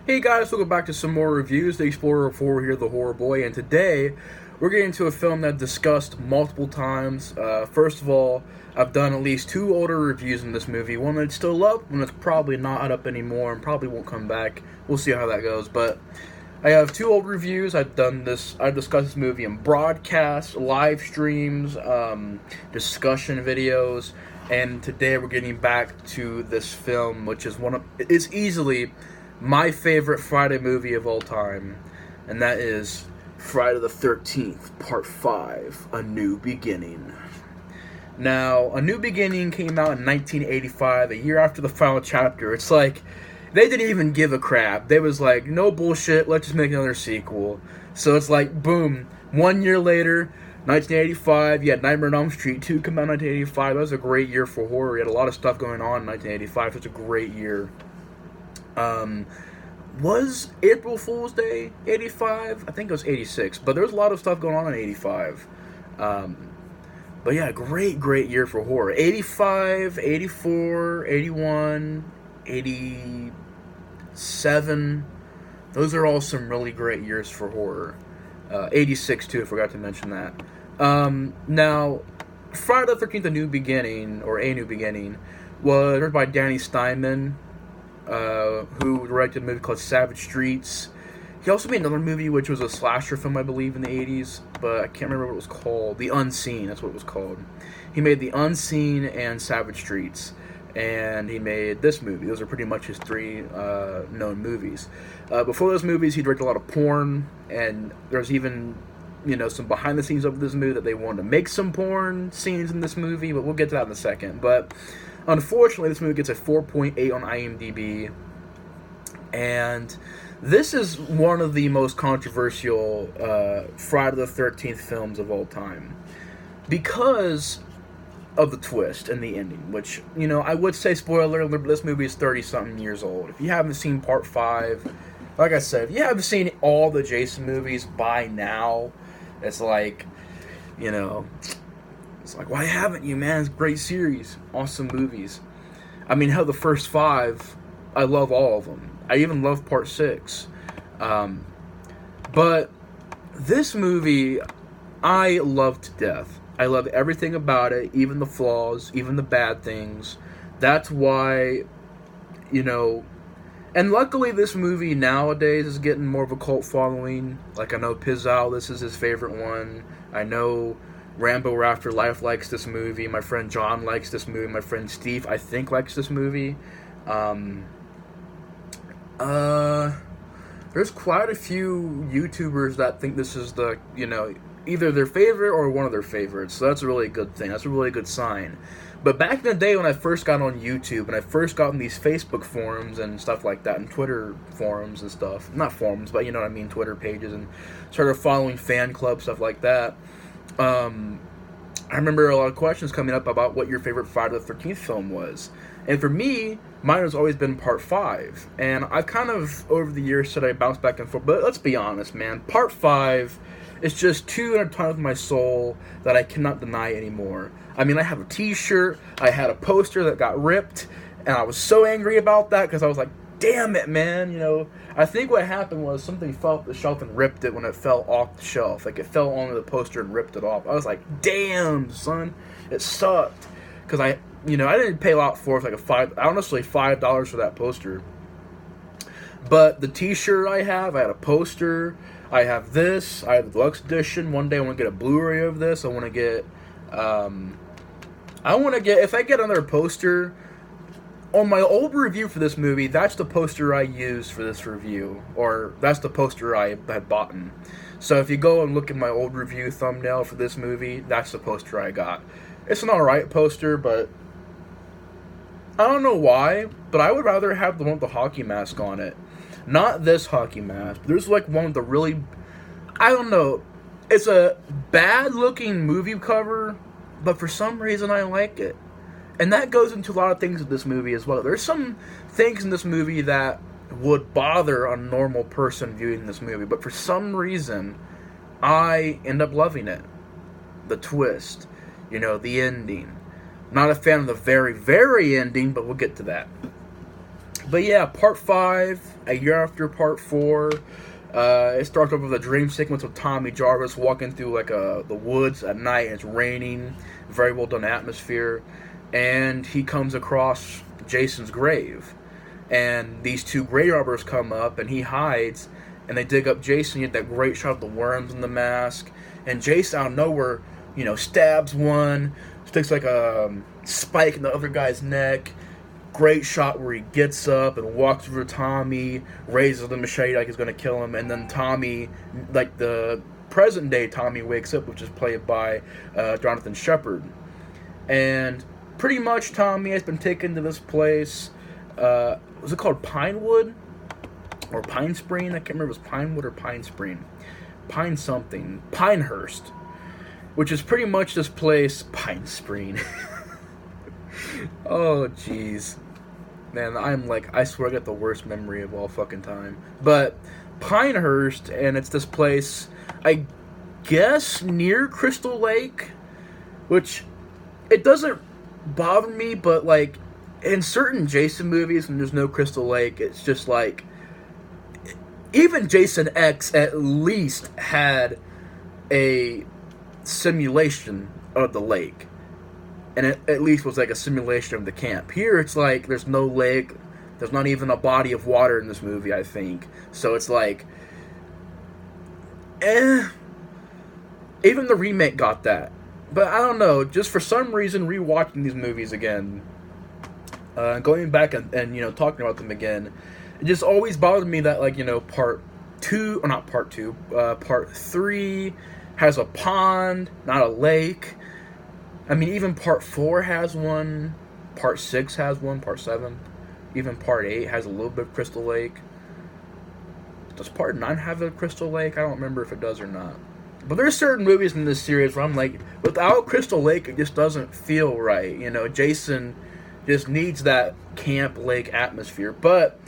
Hey guys, welcome back to some more reviews. The Explorer 4 here, the Horror Boy, and today we're getting to a film that I've discussed multiple times. First of all, I've done at least two older reviews in this movie. One that's still up, one that's probably not up anymore and probably won't come back. We'll see how that goes. But I have two old reviews. I've discussed this movie in broadcasts, live streams, discussion videos, and today we're getting back to this film, which is easily my favorite Friday movie of all time, and that is Friday the 13th, Part 5, A New Beginning. Now, A New Beginning came out in 1985, a year after the final chapter. It's like, they didn't even give a crap. They was like, no bullshit, let's just make another sequel. So it's like, boom, 1 year later, 1985, you had Nightmare on Elm Street 2 come out in 1985. That was a great year for horror. You had a lot of stuff going on in 1985. It was a great year. Was April Fool's Day 85? I think it was 86, but there was a lot of stuff going on in 85. But yeah, great year for horror. 85, 84, 81, 87. Those are all some really great years for horror. 86 too, I forgot to mention that. Now, Friday the 13th, A New Beginning, or A New Beginning, was written by Danny Steinman, who directed a movie called Savage Streets. He also made another movie which was a slasher film, I believe, in the 80s, but I can't remember what it was called. The Unseen, that's what it was called. He made The Unseen and Savage Streets, and he made this movie. Those are pretty much his three known movies. Before those movies, he directed a lot of porn, and there's even some behind the scenes of this movie that they wanted to make some porn scenes in this movie, but we'll get to that in a second. But unfortunately, this movie gets a 4.8 on IMDb, and this is one of the most controversial Friday the 13th films of all time because of the twist and the ending, which, I would say, spoiler alert, but this movie is 30-something years old. If you haven't seen Part 5, like I said, if you haven't seen all the Jason movies by now, it's like, it's like, why haven't you, man? It's a great series. Awesome movies. I mean, hell, the first 5, I love all of them. I even love Part 6. But this movie, I love to death. I love everything about it, even the flaws, even the bad things. That's why, and luckily this movie nowadays is getting more of a cult following. Like, I know Pizzal, this is his favorite one. I know Rambo Afterlife likes this movie. My friend John likes this movie. My friend Steve, I think, likes this movie. There's quite a few YouTubers that think this is the, either their favorite or one of their favorites. So that's a really good thing. That's a really good sign. But back in the day when I first got on YouTube and I first got in these Facebook forums and stuff like that, and Twitter forums and stuff, not forums, but you know what I mean, Twitter pages, and started following fan clubs, stuff like that, I remember a lot of questions coming up about what your favorite Friday the 13th film was. And for me, mine has always been Part 5. And I've kind of, over the years, said I bounced back and forth. But let's be honest, man. Part 5 is just too intertwined with my soul that I cannot deny anymore. I mean, I have a t-shirt, I had a poster that got ripped, and I was so angry about that because I was like, damn it, man, I think what happened was something fell off the shelf and ripped it when it fell off the shelf. Like, it fell onto the poster and ripped it off. I was like, damn, son, it sucked. Because I didn't pay a lot for it. It was like honestly, $5 for that poster. But the t-shirt I had a poster, I have this, I have the deluxe edition. One day I want to get a Blu-ray of this. I want to get, if I get another poster, on my old review for this movie, that's the poster I used for this review, or that's the poster I had bought. So if you go and look at my old review thumbnail for this movie, that's the poster I got. It's an alright poster, but I don't know why, but I would rather have the one with the hockey mask on it. Not this hockey mask. There's like one with the really, I don't know, it's a bad looking movie cover, but for some reason I like it. And that goes into a lot of things in this movie as well. There's some things in this movie that would bother a normal person viewing this movie, but for some reason, I end up loving it. The twist, the ending. Not a fan of the very, very ending, but we'll get to that. But yeah, part 5, a year after part 4, it starts off with a dream sequence of Tommy Jarvis walking through like the woods at night. And it's raining, very well done atmosphere, and he comes across Jason's grave, and these two grave robbers come up, and he hides, and they dig up Jason. You get that great shot of the worms in the mask, and Jason out of nowhere, stabs one, sticks like a spike in the other guy's neck. Great shot where he gets up and walks over to Tommy, raises the machete like he's going to kill him, and then Tommy, like the present day Tommy, wakes up, which is played by Jonathan Shepard. And pretty much Tommy has been taken to this place. Was it called Pinewood? Or Pine Spring? I can't remember if it was Pinewood or Pine Spring. Pine something. Pinehurst. Which is pretty much this place. Pine Spring. Oh, jeez. Man, I swear I got the worst memory of all fucking time. But Pinehurst, and it's this place, I guess, near Crystal Lake, which, it doesn't bother me, but, like, in certain Jason movies when there's no Crystal Lake, it's just like, even Jason X at least had a simulation of the lake. And it at least was like a simulation of the camp. Here it's like there's no lake. There's not even a body of water in this movie, I think. So it's like, Even the remake got that. But I don't know. Just for some reason, rewatching these movies again, going back and talking about them again, it just always bothered me that, like, part 2, or not part 2, part 3 has a pond, not a lake. I mean, even part 4 has one, part 6 has one, part 7, even part 8 has a little bit of Crystal Lake. Does part 9 have a Crystal Lake? I don't remember if it does or not. But there's certain movies in this series where I'm like, without Crystal Lake, it just doesn't feel right. Jason just needs that camp lake atmosphere. But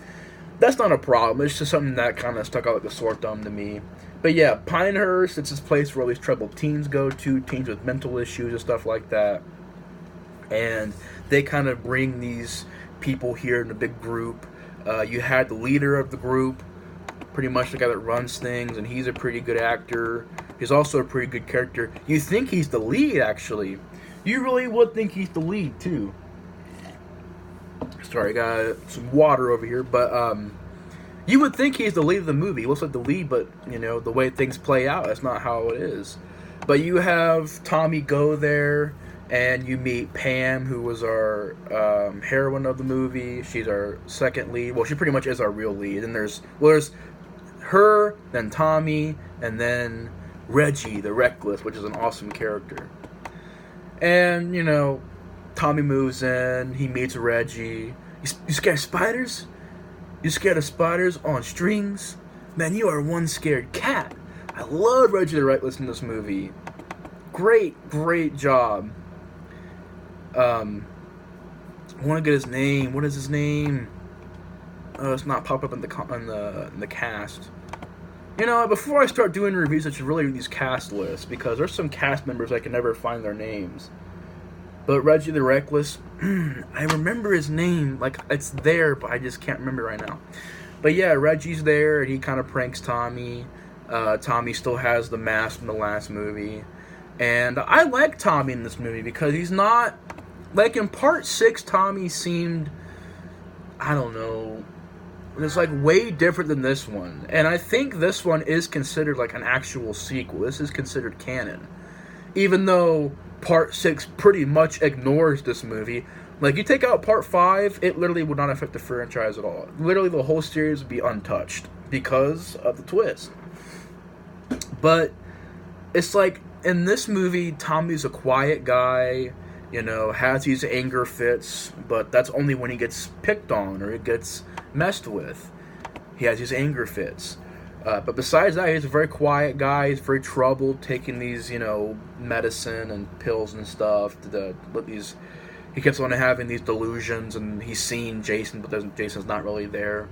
that's not a problem. It's just something that kind of stuck out like a sore thumb to me. But yeah, Pinehurst, it's this place where all these troubled teens go to, teens with mental issues and stuff like that. And they kind of bring these people here in a big group. You had the leader of the group, pretty much the guy that runs things, and he's a pretty good actor. He's also a pretty good character. You think he's the lead, actually. You really would think he's the lead, too. Sorry, I got some water over here, but, you would think he's the lead of the movie. He looks like the lead, but, the way things play out, that's not how it is. But you have Tommy go there, and you meet Pam, who was our heroine of the movie. She's our second lead. Well, she pretty much is our real lead. And there's her, then Tommy, and then Reggie, the Reckless, which is an awesome character. And, Tommy moves in. He meets Reggie. You scared of spiders? You scared of spiders on strings? Man, you are one scared cat. I love Reggie the Reckless in this movie. Great job. I want to get his name. What is his name? It's not pop up in the cast. Before I start doing reviews, I should really read these cast lists, because there's some cast members I can never find their names. But Reggie the Reckless, I remember his name, like, it's there, but I just can't remember right now. But yeah, Reggie's there, and he kind of pranks Tommy. Tommy still has the mask from the last movie. And I like Tommy in this movie, because he's not, like, in part 6, Tommy seemed, I don't know, it's like way different than this one. And I think this one is considered like an actual sequel. This is considered canon. Even though part 6 pretty much ignores this movie. Like, you take out part 5, it literally would not affect the franchise at all. Literally, the whole series would be untouched because of the twist. But it's like, in this movie, Tommy's a quiet guy, has these anger fits, but that's only when he gets picked on or he gets messed with. He has these anger fits. But besides that, he's a very quiet guy. He's very troubled, taking these, medicine and pills and stuff. He keeps on having these delusions, and he's seeing Jason, but Jason's not really there.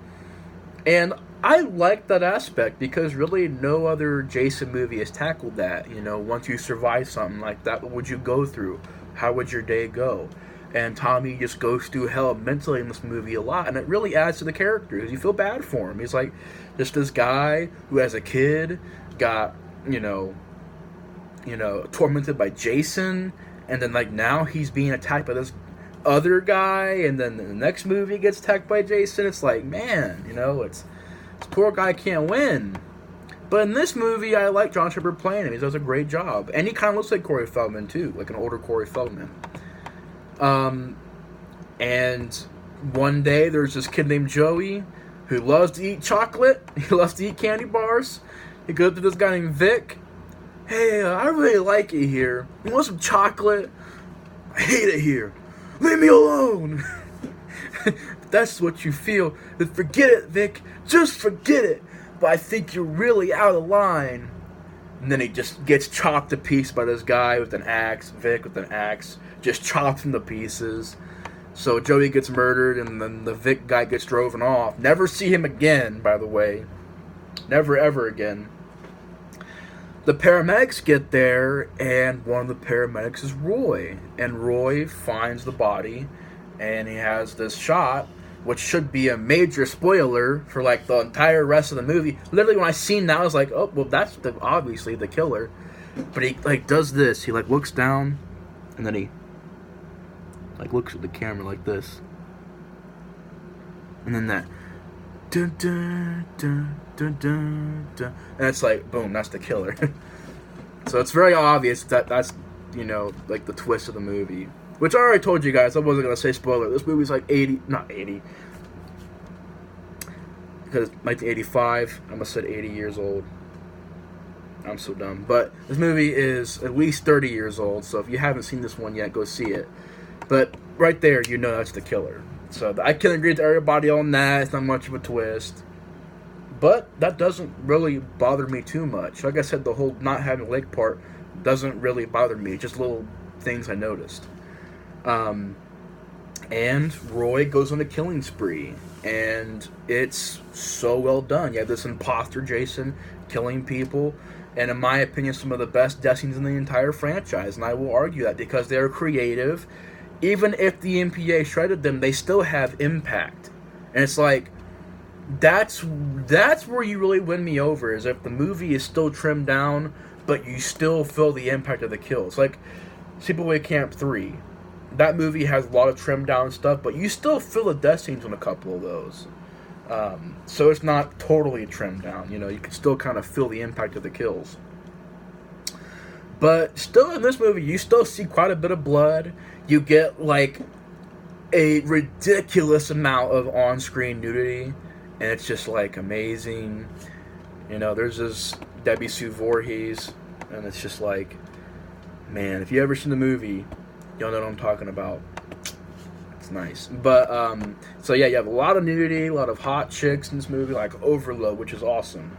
And I like that aspect, because really no other Jason movie has tackled that. Once you survive something like that, what would you go through? How would your day go? and Tommy just goes through hell mentally in this movie a lot, and it really adds to the character. You feel bad for him. He's like just this guy who, as a kid, got tormented by Jason, and then like now he's being attacked by this other guy, and then the next movie he gets attacked by Jason. It's like, man, it's this poor guy can't win. But in this movie, I like John Shepard playing him. He does a great job, and he kind of looks like Corey Feldman too, like an older Corey Feldman. And one day there's this kid named Joey who loves to eat chocolate. He loves to eat candy bars. He goes to this guy named Vic. Hey, I really like it here. You want some chocolate? I hate it here. Leave me alone. If that's what you feel, then forget it, Vic. Just forget it. But I think you're really out of line. And then he just gets chopped to pieces by this guy with an axe. Vic with an axe. Just chops him to pieces. So Joey gets murdered, and then the Vic guy gets driven off. Never see him again, by the way. Never, ever again. The paramedics get there, and one of the paramedics is Roy. And Roy finds the body, and he has this shot, which should be a major spoiler for like the entire rest of the movie. Literally, when I seen that, I was like, oh, well, that's obviously the killer. But he like does this. He like looks down, and then he like looks at the camera like this, and then that dun dun dun dun dun dun, and it's like boom, that's the killer. So it's very obvious that that's like the twist of the movie, which I already told you guys. I wasn't gonna say spoiler. This movie's like 80, not 80, because it's 1985. I almost said 80 years old. I'm so dumb. But this movie is at least 30 years old. So if you haven't seen this one yet, go see it. But right there, that's the killer. So I can agree with everybody on that. It's not much of a twist. But that doesn't really bother me too much. Like I said, the whole not having a leg part doesn't really bother me. Just little things I noticed. And Roy goes on a killing spree. And it's so well done. You have this imposter Jason killing people. And in my opinion, some of the best death scenes in the entire franchise. And I will argue that because they're creative. Even if the MPA shredded them, they still have impact. And it's like, that's where you really win me over, is if the movie is still trimmed down, but you still feel the impact of the kills. Like Sleepaway Camp 3. That movie has a lot of trimmed down stuff, but you still feel the death scenes on a couple of those. So it's not totally trimmed down. You can still kind of feel the impact of the kills. But still in this movie, you still see quite a bit of blood. You get like a ridiculous amount of on-screen nudity, and it's just like amazing. There's this Debbie Sue Voorhees, and it's just like, man, if you ever seen the movie, you'll know what I'm talking about. It's nice. But so yeah, you have a lot of nudity, a lot of hot chicks in this movie, like Overload, which is awesome.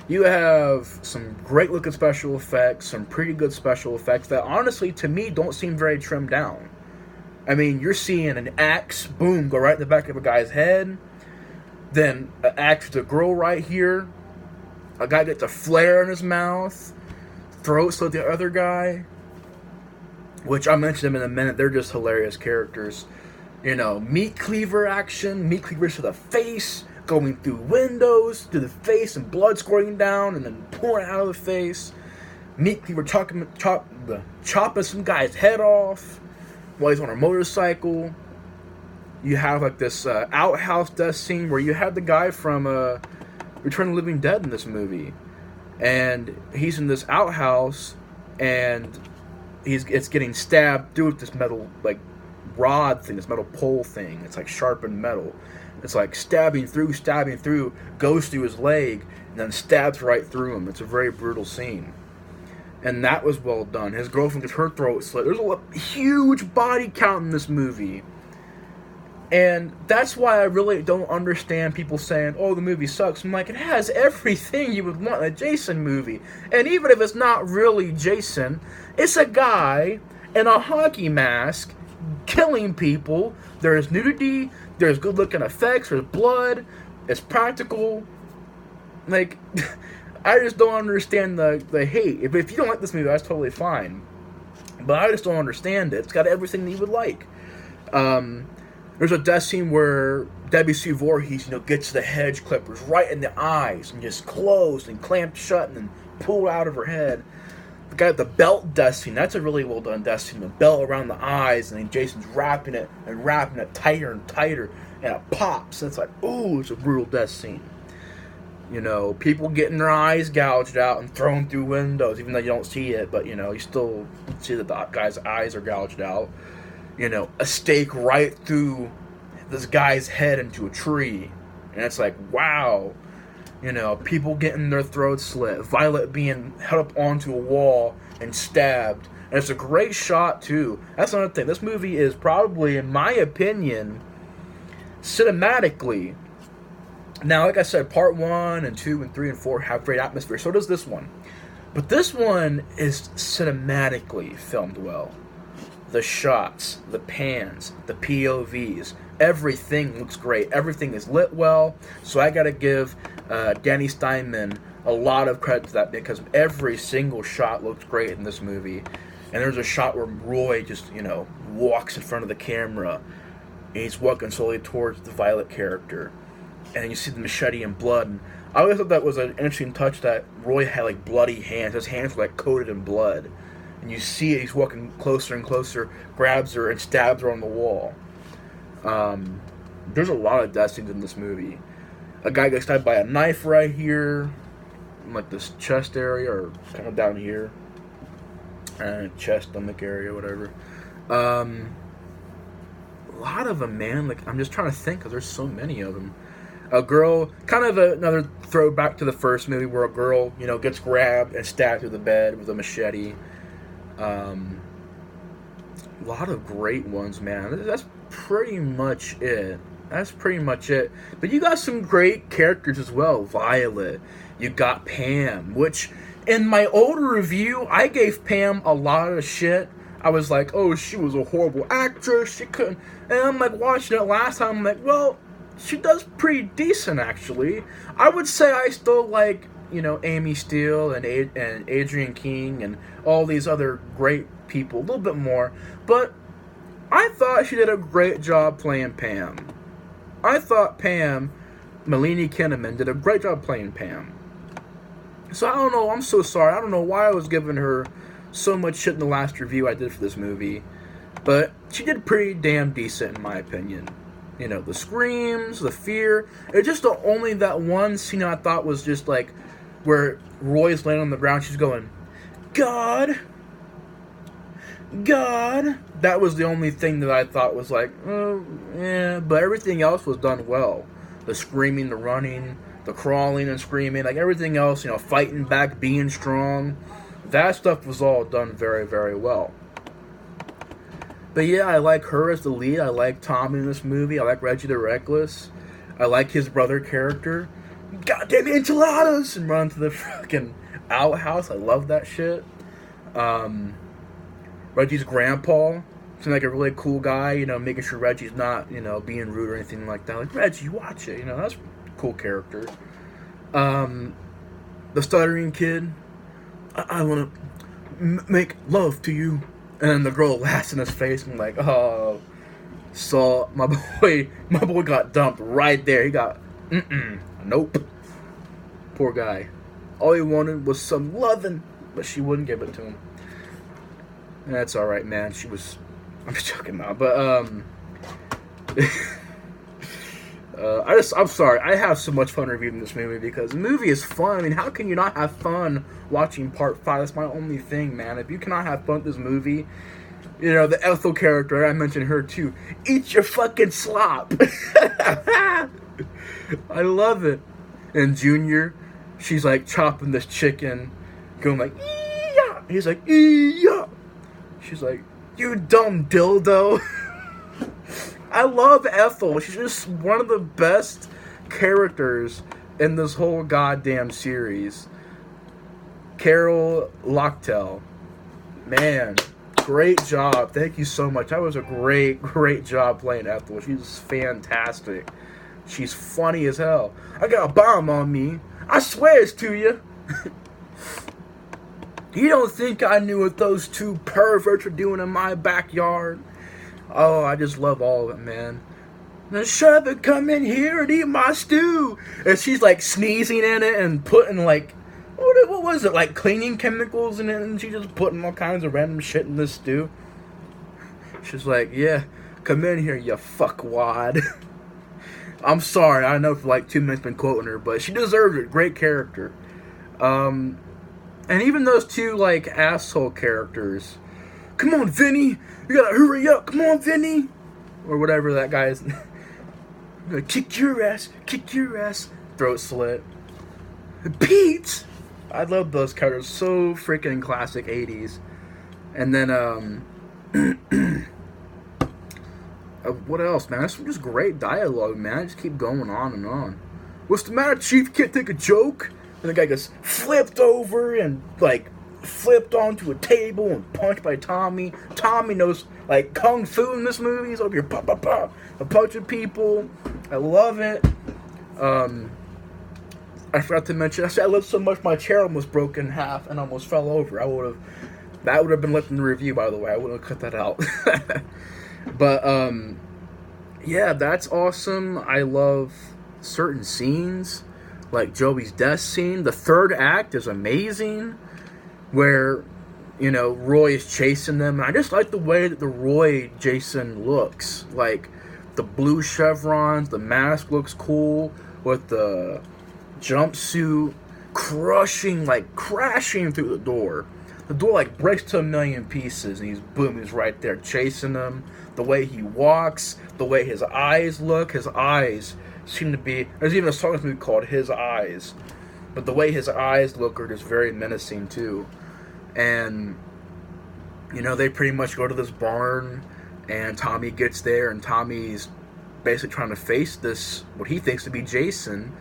You have some great looking special effects, some pretty good special effects that honestly, to me, don't seem very trimmed down. I mean, you're seeing an axe, boom, go right in the back of a guy's head. Then an axe with a girl right here. A guy gets a flare in his mouth. Throat slit the other guy. Which I'll mention them in a minute. They're just hilarious characters. Meat cleaver action. Meat cleavers to the face. Going through windows, through the face, and blood squirting down, and then pouring out of the face. Meat cleaver chopping some guy's head off while he's on a motorcycle. You have like this outhouse death scene where you have the guy from Return of the Living Dead in this movie, and he's in this outhouse, and it's getting stabbed through with this metal like rod thing, this metal pole thing. It's like sharpened metal. It's like stabbing through, goes through his leg, and then stabs right through him. It's a very brutal scene. And that was well done. His girlfriend gets her throat slit. There's a huge body count in this movie. And that's why I really don't understand people saying, oh, the movie sucks. I'm like, it has everything you would want in a Jason movie. And even if it's not really Jason, it's a guy in a hockey mask killing people. There's nudity. There's good-looking effects. There's blood. It's practical. Like, I just don't understand the hate. If you don't like this movie, that's totally fine. But I just don't understand it. It's got everything that you would like. There's a death scene where W.C. Voorhees, gets the hedge clippers right in the eyes and just closed and clamped shut and then pulled out of her head. The guy with the belt death scene, that's a really well done death scene. The belt around the eyes, and then Jason's wrapping it tighter and tighter, and it pops. And it's like, ooh, it's a brutal death scene. People getting their eyes gouged out and thrown through windows, even though you don't see it, but you still see that the guy's eyes are gouged out. A stake right through this guy's head into a tree. And it's like, wow. People getting their throats slit. Violet being held up onto a wall and stabbed. And it's a great shot, too. That's another thing. This movie is probably, in my opinion, cinematically. Now, like I said, part 1 and 2 and 3 and 4 have great atmosphere. So does this one. But this one is cinematically filmed well. The shots, the pans, the POVs, everything looks great. Everything is lit well. So I gotta give Danny Steinman a lot of credit to that, because every single shot looks great in this movie. And there's a shot where Roy just, walks in front of the camera, and he's walking slowly towards the Violet character. And you see the machete and blood. And I always thought that was an interesting touch, that Roy had bloody hands. His hands were coated in blood. And you see it, he's walking closer and closer, grabs her and stabs her on the wall. There's a lot of death scenes in this movie. A guy gets stabbed by a knife right here, in this chest area, or kind of down here. Chest, stomach area, whatever. A lot of them, man. I'm just trying to think, because there's so many of them. A girl, kind of another throwback to the first movie, where a girl, gets grabbed and stabbed through the bed with a machete. A lot of great ones, man. That's pretty much it. But you got some great characters as well. Violet. You got Pam, which in my older review, I gave Pam a lot of shit. I was like, oh, she was a horrible actress. She couldn't. And I'm watching it last time. I'm like, well, she does pretty decent, actually. I would say I still like, Amy Steele and Adrienne King and all these other great people a little bit more. But I thought she did a great job playing Pam. I thought Melanie Kinnaman, did a great job playing Pam. So I don't know, I'm so sorry. I don't know why I was giving her so much shit in the last review I did for this movie. But she did pretty damn decent, in my opinion. The screams, the fear. It's just only that one scene I thought was just where Roy's laying on the ground, she's going, God. That was the only thing that I thought was but everything else was done well. The screaming, the running, the crawling and screaming, everything else, fighting back, being strong. That stuff was all done very, very well. But yeah, I like her as the lead. I like Tom in this movie. I like Reggie the Reckless. I like his brother character. Goddamn enchiladas! And run to the fucking outhouse. I love that shit. Reggie's grandpa seemed like a really cool guy, making sure Reggie's not, being rude or anything like that. Reggie, watch it, that's a cool character. The stuttering kid, I want to make love to you. And then the girl laughs in his face. I'm like, oh. So my boy got dumped right there. He got, nope. Poor guy. All he wanted was some loving, but she wouldn't give it to him. And that's all right, man. I'm just joking now, but I'm sorry. I have so much fun reviewing this movie because the movie is fun. I mean, how can you not have fun watching part 5? That's my only thing, man. If you cannot have fun with this movie, the Ethel character, I mentioned her too. Eat your fucking slop. I love it. And Junior, she's chopping this chicken, going ee-yah. He's like, ee-yah. She's like, you dumb dildo. I love Ethel. She's just one of the best characters in this whole goddamn series. Carol Lochtel. Man, great job. Thank you so much. That was a great, great job playing Ethel. She's fantastic. She's funny as hell. I got a bomb on me. I swear it's to you. You don't think I knew what those two perverts were doing in my backyard? Oh, I just love all of it, man. Now, Shove, come in here and eat my stew. And she's like sneezing in it and putting like, what was it, like cleaning chemicals in it, and she's just putting all kinds of random shit in this stew. She's like, yeah, come in here, you fuckwad. I'm sorry, I know for like 2 minutes been quoting her, but she deserves it. Great character. And even those two like asshole characters. Come on, Vinny, you gotta hurry up. Come on, Vinny, or whatever that guy is. Kick your ass, throat slit. Pete! I love those characters. So freaking classic 80s. And then, what else, man? That's just great dialogue, man. I just keep going on and on. What's the matter, Chief? Can't take a joke? And the guy gets flipped over and, like, flipped onto a table and punched by Tommy. Tommy knows, like, kung fu in this movie. He's over here, pop, pop, pop, a bunch of people. I love it. I forgot to mention, I said I lived so much my chair almost broke in half and almost fell over. That would have been left in the review, by the way. I wouldn't have cut that out. But, yeah, that's awesome. I love certain scenes, like Joey's death scene. The third act is amazing, where, you know, Roy is chasing them. And I just like the way that the Roy Jason looks. Like, the blue chevrons, the mask looks cool, with the jumpsuit crashing through the door. The door, like, breaks to a million pieces, and he's right there chasing them. The way he walks, the way his eyes look, his eyes seem to be... There's even a song in this movie called His Eyes. But the way his eyes look are just very menacing, too. And, you know, they pretty much go to this barn, and Tommy gets there, and Tommy's basically trying to face this, what he thinks to be Jason.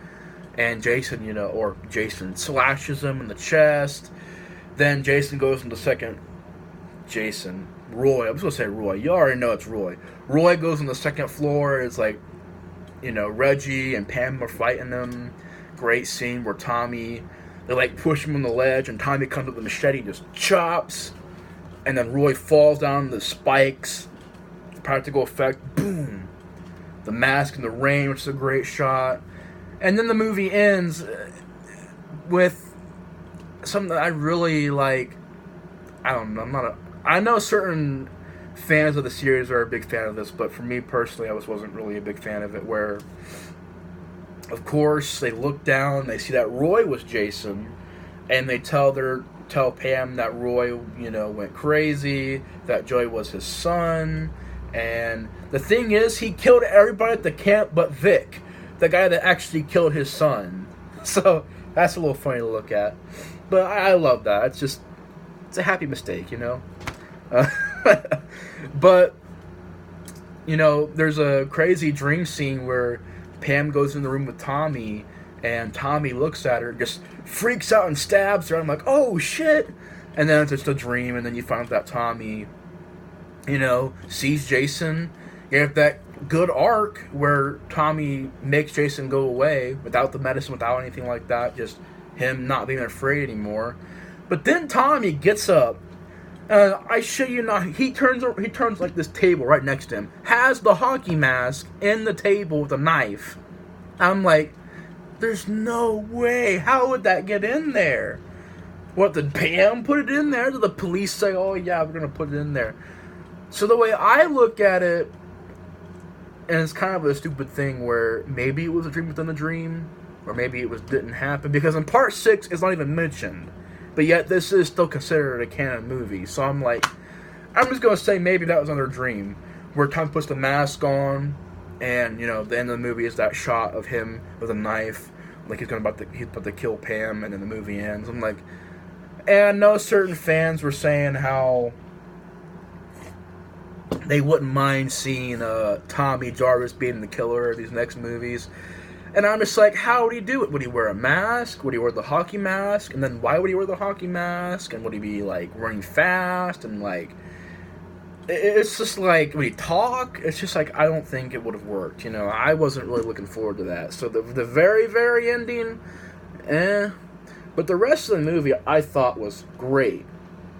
And Jason, Jason slashes him in the chest. Then Jason goes into Roy. I was going to say Roy. You already know it's Roy. Roy goes on the second floor. It's like, Reggie and Pam are fighting him. Great scene where they like push him on the ledge, and Tommy comes with the machete and just chops. And then Roy falls down the spikes. Practical effect. Boom. The mask in the rain, which is a great shot. And then the movie ends with something that I really like. I don't know. I know certain fans of the series are a big fan of this, but for me personally, I wasn't really a big fan of it. Where, of course, they look down, they see that Roy was Jason, and they tell Pam that Roy, went crazy, that Joey was his son, and the thing is, he killed everybody at the camp but Vic, the guy that actually killed his son. So that's a little funny to look at. But I love that. It's a happy mistake, But, there's a crazy dream scene where Pam goes in the room with Tommy, and Tommy looks at her, just freaks out and stabs her. I'm like, oh, shit. And then it's just a dream, and then you find out that Tommy, sees Jason. You have that good arc where Tommy makes Jason go away without the medicine, without anything like that, just him not being afraid anymore. But then Tommy gets up, I shit you not, he turns like this table right next to him, has the hockey mask in the table with a knife. I'm like, there's no way. How would that get in there? What, did Pam put it in there? Did the police say, oh yeah, we're gonna put it in there? So the way I look at it, and it's kind of a stupid thing where maybe it was a dream within a dream, or maybe it didn't happen, because in part 6 it's not even mentioned, but yet this is still considered a canon movie. So I'm just gonna say maybe that was another dream where Tom puts the mask on, and the end of the movie is that shot of him with a knife, like he's about to kill Pam, and then the movie ends. I'm like, and I know certain fans were saying how they wouldn't mind seeing Tommy Jarvis being the killer of these next movies. And I'm just like, how would he do it? Would he wear a mask? Would he wear the hockey mask? And then why would he wear the hockey mask? And would he be, like, running fast? And, like, it's just like, would he talk? It's just like, I don't think it would have worked, I wasn't really looking forward to that. So the very, very ending, But the rest of the movie I thought was great.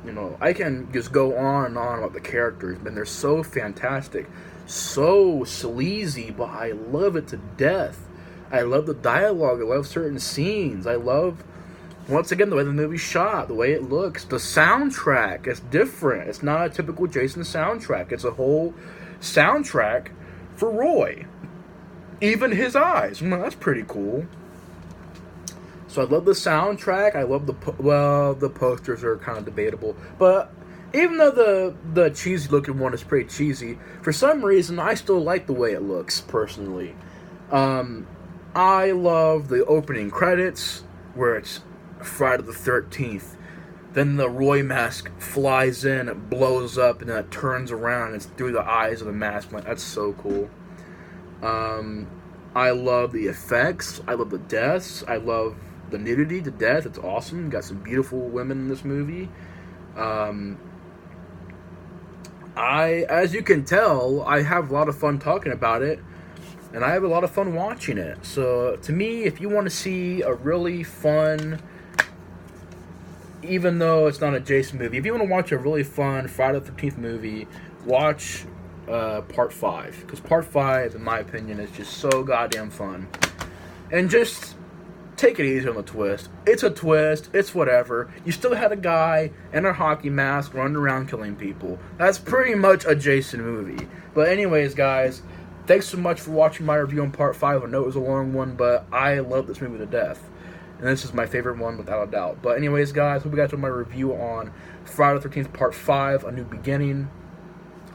You know, I can just go on and on about the characters, and they're so fantastic, so sleazy, but I love it to death. I love the dialogue. I love certain scenes. I love, once again, the way the movie's shot, the way it looks, the soundtrack. It's different. It's not a typical Jason soundtrack. It's a whole soundtrack for Roy. Even his eyes. Well, that's pretty cool. So I love the soundtrack. I love the posters are kind of debatable, but even though the cheesy looking one is pretty cheesy, for some reason I still like the way it looks personally. I love the opening credits where it's Friday the 13th. Then the Roy mask flies in, it blows up, and then it turns around and it's through the eyes of the mask. Like, that's so cool. I love the effects. I love the deaths. I love the nudity to death. It's awesome. Got some beautiful women in this movie. As you can tell, I have a lot of fun talking about it, and I have a lot of fun watching it. So, to me, if you want to see a really fun, even though it's not a Jason movie, if you want to watch a really fun Friday the 13th movie, watch Part 5. Because Part 5, in my opinion, is just so goddamn fun. And just take it easy on the twist. It's a twist. It's whatever. You still had a guy in a hockey mask running around killing people. That's pretty much a Jason movie. But anyways, guys, thanks so much for watching my review on Part 5. I know it was a long one, but I love this movie to death. And this is my favorite one without a doubt. But anyways, guys, hope you guys enjoyed my review on Friday the 13th Part 5, A New Beginning.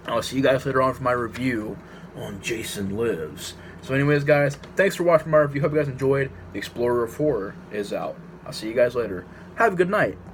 I'll see you guys later on for my review on Jason Lives. So anyways, guys, thanks for watching my review. Hope you guys enjoyed. The Explorer of Horror is out. I'll see you guys later. Have a good night.